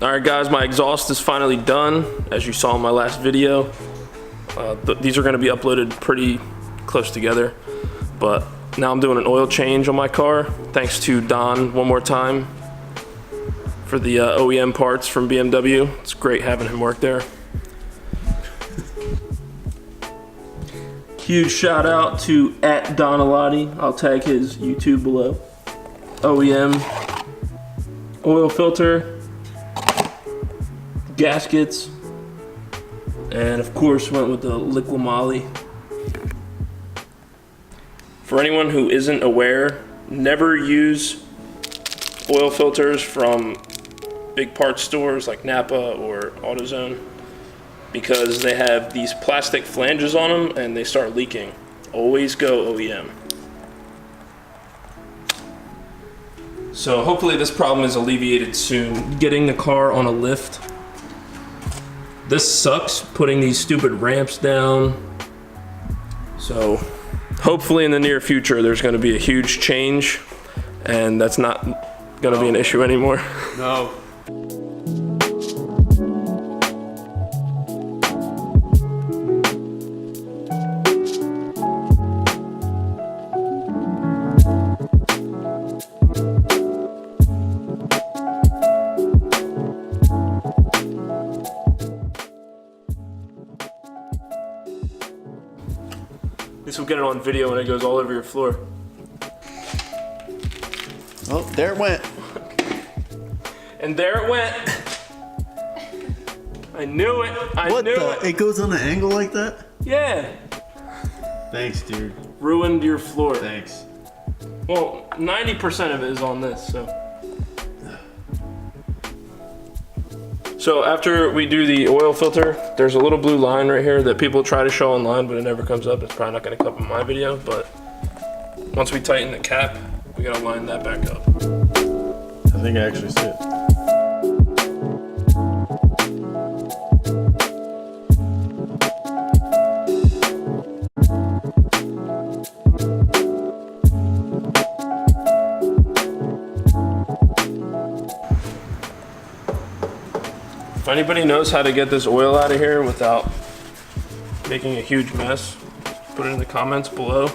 Alright guys, my exhaust is finally done, as you saw in my last video. These are going to be uploaded pretty close together, but now I'm doing an oil change on my car. Thanks to Don one more time for the OEM parts from BMW. It's great having him work there. Huge shout out to @Donalati. I'll tag his YouTube below. OEM oil filter, gaskets, and of course went with the Liqui Moly. For anyone who isn't aware, never use oil filters from big parts stores like Napa or AutoZone, because they have these plastic flanges on them and they start leaking. Always go OEM. So hopefully this problem is alleviated soon. Getting the car on a lift. This sucks, putting these stupid ramps down. So hopefully in the near future there's going to be a huge change and that's not going to be an issue anymore. No. At least we'll get it on video when it goes all over your floor. Oh, there it went. And there it went. I knew it. I knew it. It goes on an angle like that? Yeah. Thanks, dude. Ruined your floor. Thanks. Well, 90% of it is on this, so. So after we do the oil filter, there's a little blue line right here that people try to show online, but it never comes up. It's probably not gonna come up in my video, but once we tighten the cap, we gotta line that back up. I think I actually see it. If anybody knows how to get this oil out of here without making a huge mess, put it in the comments below.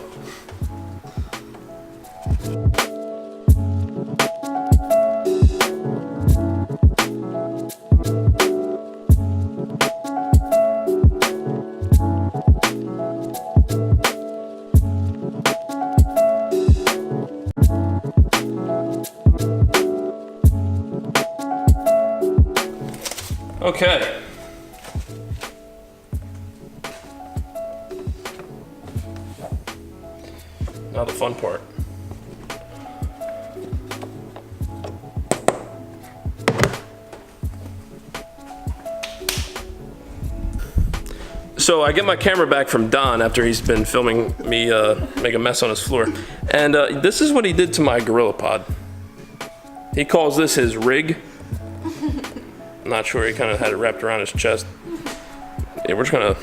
Okay. Now the fun part. So I get my camera back from Don after he's been filming me make a mess on his floor. And this is what he did to my Gorilla Pod. He calls this his rig. Not sure, he kind of had it wrapped around his chest. Yeah, we're just gonna